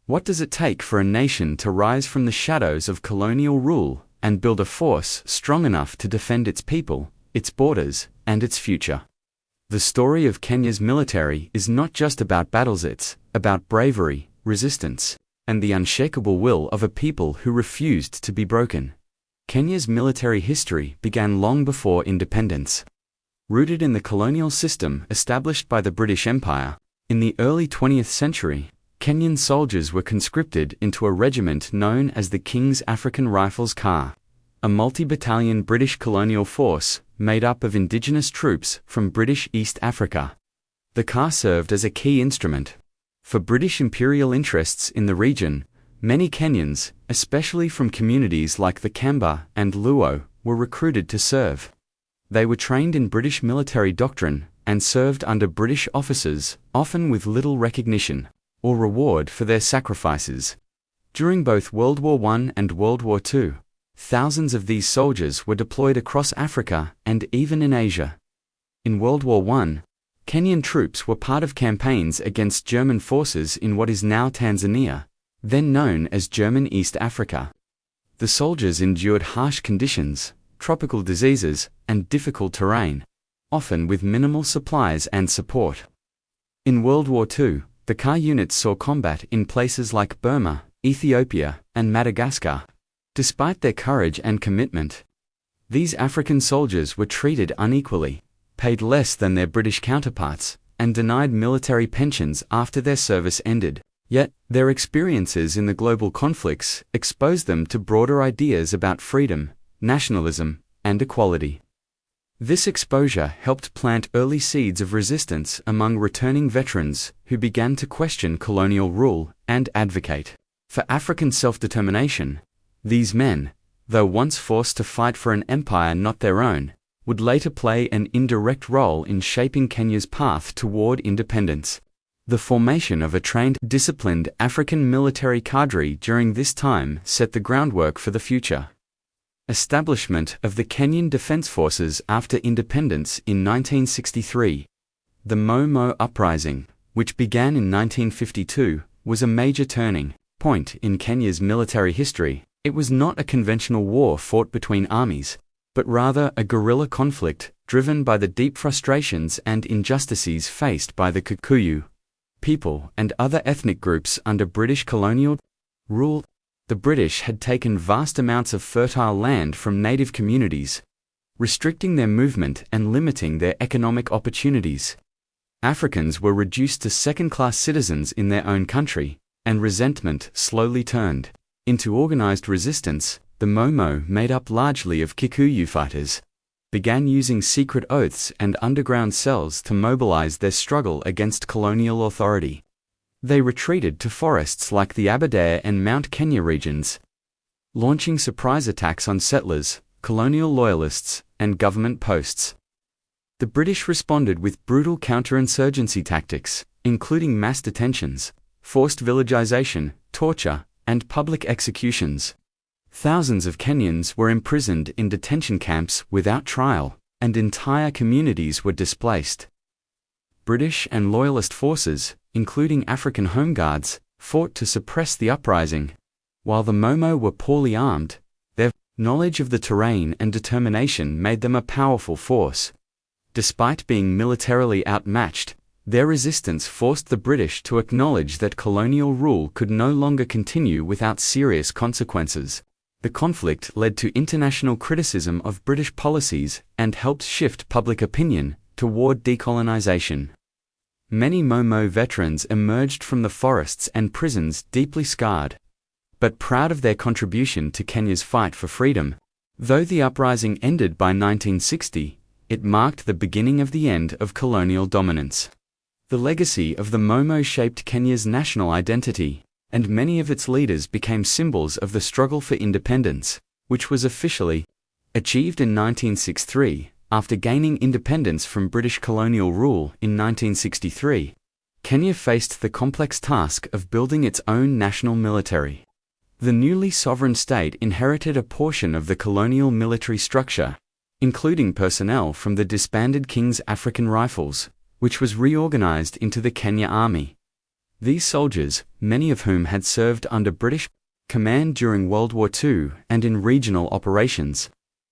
What does it take for a nation to rise from the shadows of colonial rule and build a force strong enough to defend its people, its borders, and its future? The story of Kenya's military is not just about battles, it's about bravery, resistance, and the unshakable will of a people who refused to be broken. Kenya's military history began long before independence. Rooted in the colonial system established by the British Empire, in the early 20th century, Kenyan soldiers were conscripted into a regiment known as the King's African Rifles Corps, a multi-battalion British colonial force made up of indigenous troops from British East Africa. The Corps served as a key instrument for British imperial interests in the region. Many Kenyans, especially from communities like the Kamba and Luo, were recruited to serve. They were trained in British military doctrine and served under British officers, often with little recognition or reward for their sacrifices. During both World War I and World War II, thousands of these soldiers were deployed across Africa and even in Asia. In World War I, Kenyan troops were part of campaigns against German forces in what is now Tanzania, then known as German East Africa. The soldiers endured harsh conditions, tropical diseases, and difficult terrain, often with minimal supplies and support. In World War II, the Corps units saw combat in places like Burma, Ethiopia, and Madagascar. Despite their courage and commitment, these African soldiers were treated unequally, paid less than their British counterparts, and denied military pensions after their service ended. Yet, their experiences in the global conflicts exposed them to broader ideas about freedom, nationalism, and equality. This exposure helped plant early seeds of resistance among returning veterans who began to question colonial rule and advocate for African self-determination. These men, though once forced to fight for an empire not their own, would later play an indirect role in shaping Kenya's path toward independence. The formation of a trained, disciplined African military cadre during this time set the groundwork for the future. Establishment of the Kenyan Defense Forces after independence in 1963. The Momo Uprising, which began in 1952, was a major turning point in Kenya's military history. It was not a conventional war fought between armies, but rather a guerrilla conflict driven by the deep frustrations and injustices faced by the Kikuyu people and other ethnic groups under British colonial rule. The British had taken vast amounts of fertile land from native communities, restricting their movement and limiting their economic opportunities. Africans were reduced to second-class citizens in their own country, and resentment slowly turned into organized resistance. The Momo, made up largely of Kikuyu fighters, began using secret oaths and underground cells to mobilize their struggle against colonial authority. They retreated to forests like the Aberdare and Mount Kenya regions, launching surprise attacks on settlers, colonial loyalists, and government posts. The British responded with brutal counterinsurgency tactics, including mass detentions, forced villagization, torture, and public executions. Thousands of Kenyans were imprisoned in detention camps without trial, and entire communities were displaced. British and Loyalist forces, including African Home Guards, fought to suppress the uprising. While the Momo were poorly armed, their knowledge of the terrain and determination made them a powerful force. Despite being militarily outmatched, their resistance forced the British to acknowledge that colonial rule could no longer continue without serious consequences. The conflict led to international criticism of British policies and helped shift public opinion toward decolonization. Many Momo veterans emerged from the forests and prisons deeply scarred, but proud of their contribution to Kenya's fight for freedom. Though the uprising ended by 1960, it marked the beginning of the end of colonial dominance. The legacy of the Momo shaped Kenya's national identity, and many of its leaders became symbols of the struggle for independence, which was officially achieved in 1963. After gaining independence from British colonial rule in 1963, Kenya faced the complex task of building its own national military. The newly sovereign state inherited a portion of the colonial military structure, including personnel from the disbanded King's African Rifles, which was reorganized into the Kenya Army. These soldiers, many of whom had served under British command during World War II and in regional operations,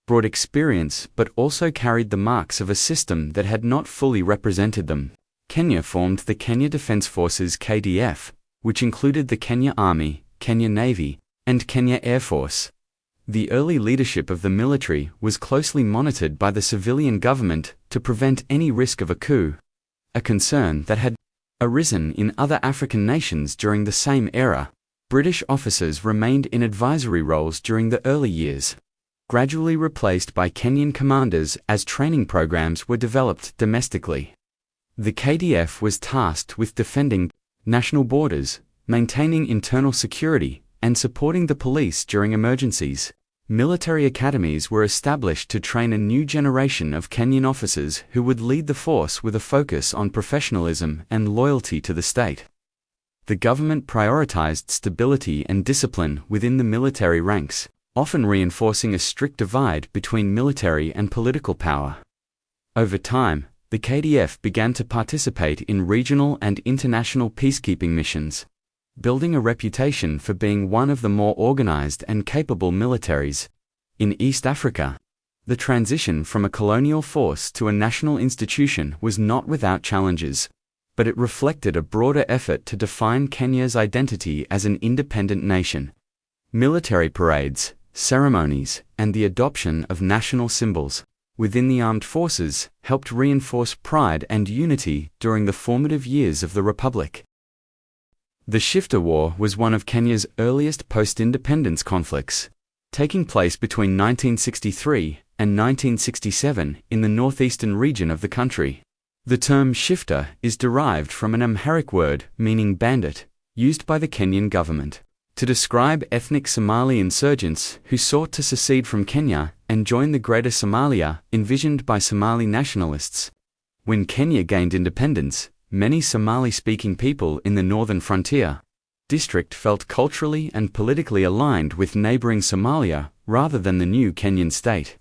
brought experience but also carried the marks of a system that had not fully represented them. Kenya formed the Kenya Defence Forces (KDF), which included the Kenya Army, Kenya Navy, and Kenya Air Force. The early leadership of the military was closely monitored by the civilian government to prevent any risk of a coup, a concern that had arisen in other African nations during the same era. British officers remained in advisory roles during the early years, gradually replaced by Kenyan commanders as training programs were developed domestically. The KDF was tasked with defending national borders, maintaining internal security, and supporting the police during emergencies. Military academies were established to train a new generation of Kenyan officers who would lead the force with a focus on professionalism and loyalty to the state. The government prioritized stability and discipline within the military ranks, often reinforcing a strict divide between military and political power. Over time, the KDF began to participate in regional and international peacekeeping missions, building a reputation for being one of the more organized and capable militaries. In East Africa, the transition from a colonial force to a national institution was not without challenges, but it reflected a broader effort to define Kenya's identity as an independent nation. Military parades, ceremonies, and the adoption of national symbols within the armed forces helped reinforce pride and unity during the formative years of the Republic. The Shifta War was one of Kenya's earliest post-independence conflicts, taking place between 1963 and 1967 in the northeastern region of the country. The term Shifta is derived from an Amharic word meaning bandit, used by the Kenyan government to describe ethnic Somali insurgents who sought to secede from Kenya and join the Greater Somalia envisioned by Somali nationalists. When Kenya gained independence, many Somali-speaking people in the northern frontier district felt culturally and politically aligned with neighboring Somalia rather than the new Kenyan state.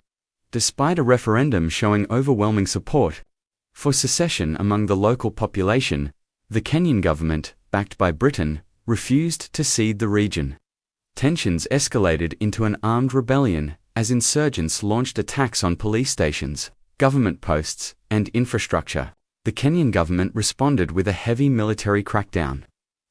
Despite a referendum showing overwhelming support for secession among the local population, the Kenyan government, backed by Britain, refused to cede the region. Tensions escalated into an armed rebellion as insurgents launched attacks on police stations, government posts, and infrastructure. The Kenyan government responded with a heavy military crackdown,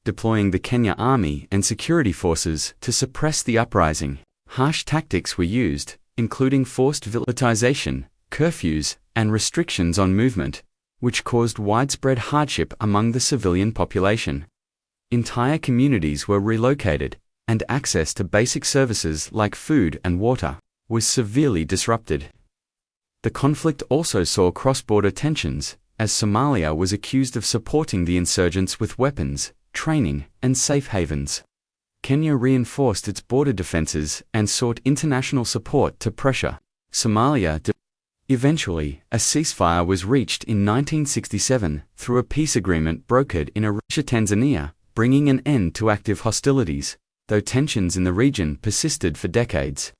deploying the Kenya Army and security forces to suppress the uprising. Harsh tactics were used, including forced villagization, curfews, and restrictions on movement, which caused widespread hardship among the civilian population. Entire communities were relocated, and access to basic services like food and water was severely disrupted. The conflict also saw cross-border tensions, as Somalia was accused of supporting the insurgents with weapons, training, and safe havens. Kenya reinforced its border defenses and sought international support to pressure Somalia. Eventually, a ceasefire was reached in 1967 through a peace agreement brokered in Arusha, Tanzania, bringing an end to active hostilities, though tensions in the region persisted for decades.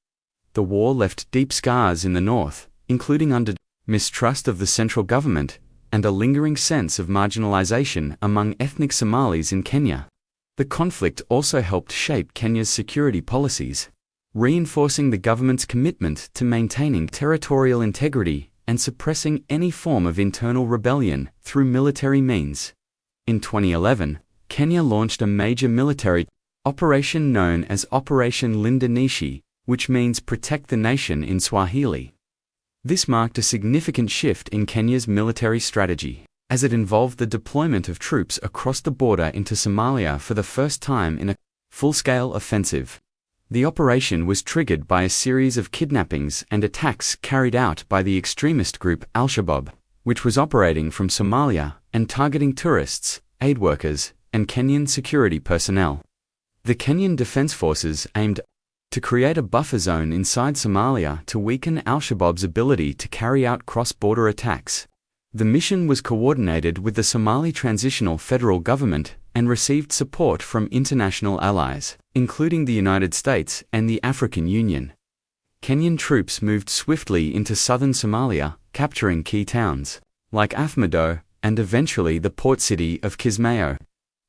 The war left deep scars in the north, including mistrust of the central government and a lingering sense of marginalization among ethnic Somalis in Kenya. The conflict also helped shape Kenya's security policies, reinforcing the government's commitment to maintaining territorial integrity and suppressing any form of internal rebellion through military means. In 2011, Kenya launched a major military operation known as Operation Linda Nishi, which means protect the nation in Swahili. This marked a significant shift in Kenya's military strategy, as it involved the deployment of troops across the border into Somalia for the first time in a full-scale offensive. The operation was triggered by a series of kidnappings and attacks carried out by the extremist group Al-Shabaab, which was operating from Somalia and targeting tourists, aid workers, and Kenyan security personnel. The Kenyan Defence Forces aimed to create a buffer zone inside Somalia to weaken Al-Shabaab's ability to carry out cross-border attacks. The mission was coordinated with the Somali Transitional Federal Government and received support from international allies, including the United States and the African Union. Kenyan troops moved swiftly into southern Somalia, capturing key towns like Afmadoh and eventually the port city of Kismayo.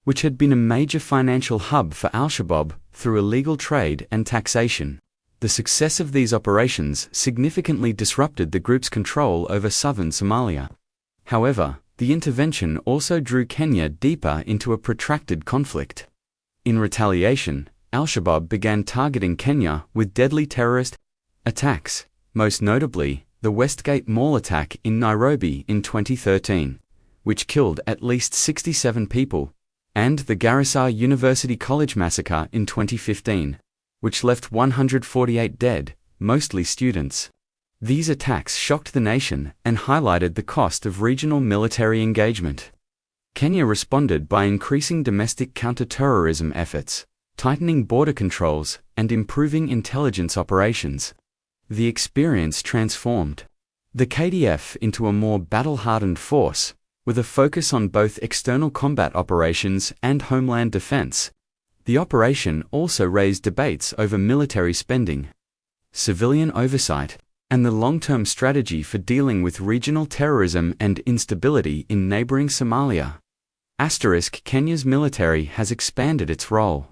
which had been a major financial hub for Al-Shabaab through illegal trade and taxation. The success of these operations significantly disrupted the group's control over southern Somalia. However, the intervention also drew Kenya deeper into a protracted conflict. In retaliation, Al-Shabaab began targeting Kenya with deadly terrorist attacks, most notably the Westgate Mall attack in Nairobi in 2013, which killed at least 67 people, and the Garissa University College massacre in 2015, which left 148 dead, mostly students. These attacks shocked the nation and highlighted the cost of regional military engagement. Kenya responded by increasing domestic counter-terrorism efforts, tightening border controls, and improving intelligence operations. The experience transformed the KDF into a more battle-hardened force, with a focus on both external combat operations and homeland defense. The operation also raised debates over military spending, civilian oversight, and the long-term strategy for dealing with regional terrorism and instability in neighboring Somalia. Kenya's military has expanded its role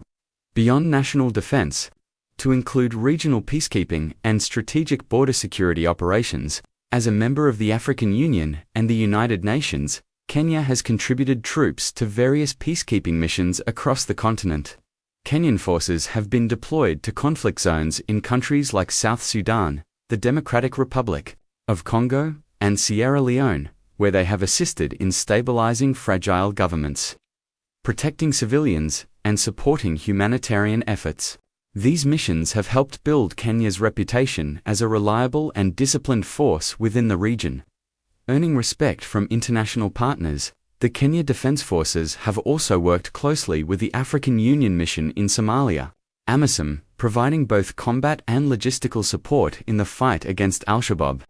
beyond national defense to include regional peacekeeping and strategic border security operations. As a member of the African Union and the United Nations, Kenya has contributed troops to various peacekeeping missions across the continent. Kenyan forces have been deployed to conflict zones in countries like South Sudan, the Democratic Republic of Congo, and Sierra Leone, where they have assisted in stabilizing fragile governments, protecting civilians, and supporting humanitarian efforts. These missions have helped build Kenya's reputation as a reliable and disciplined force within the region. Earning respect from international partners, the Kenya Defense Forces have also worked closely with the African Union Mission in Somalia, AMISOM, providing both combat and logistical support in the fight against Al-Shabaab.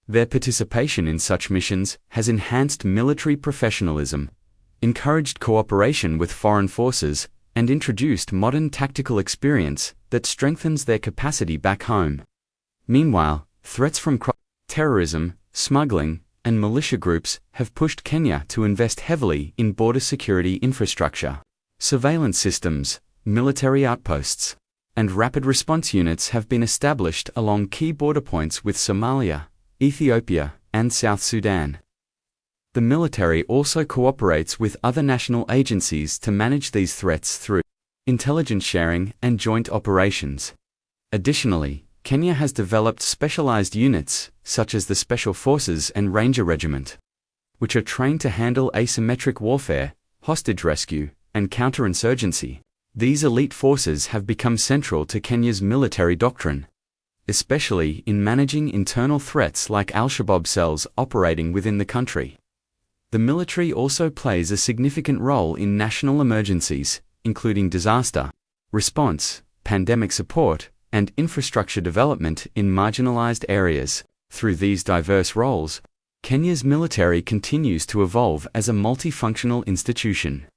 Their participation in such missions has enhanced military professionalism, encouraged cooperation with foreign forces, and introduced modern tactical experience that strengthens their capacity back home. Meanwhile, threats from terrorism, smuggling, and militia groups have pushed Kenya to invest heavily in border security infrastructure. Surveillance systems, military outposts, and rapid response units have been established along key border points with Somalia, Ethiopia, and South Sudan. The military also cooperates with other national agencies to manage these threats through intelligence sharing and joint operations. Additionally, Kenya has developed specialized units, such as the Special Forces and Ranger Regiment, which are trained to handle asymmetric warfare, hostage rescue, and counterinsurgency. These elite forces have become central to Kenya's military doctrine, especially in managing internal threats like Al-Shabaab cells operating within the country. The military also plays a significant role in national emergencies, including disaster response, pandemic support, and infrastructure development in marginalized areas. Through these diverse roles, Kenya's military continues to evolve as a multifunctional institution,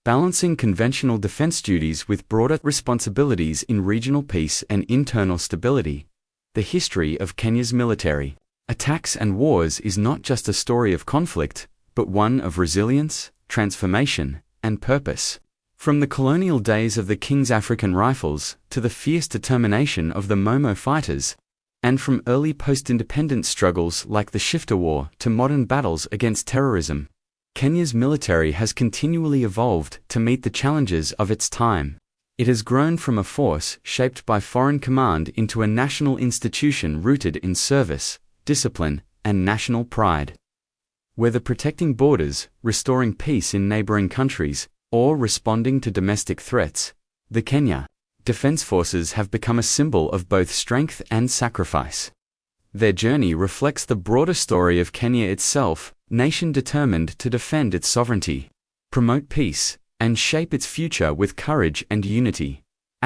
balancing conventional defense duties with broader responsibilities in regional peace and internal stability. The history of Kenya's military attacks and wars is not just a story of conflict, but one of resilience, transformation, and purpose. From the colonial days of the King's African Rifles to the fierce determination of the Momo fighters, and from early post-independence struggles like the Shifta War to modern battles against terrorism, Kenya's military has continually evolved to meet the challenges of its time. It has grown from a force shaped by foreign command into a national institution rooted in service, discipline, and national pride. Whether protecting borders, restoring peace in neighboring countries, or responding to domestic threats, the Kenya Defense Forces have become a symbol of both strength and sacrifice. Their journey reflects the broader story of Kenya itself, nation determined to defend its sovereignty, promote peace, and shape its future with courage and unity. **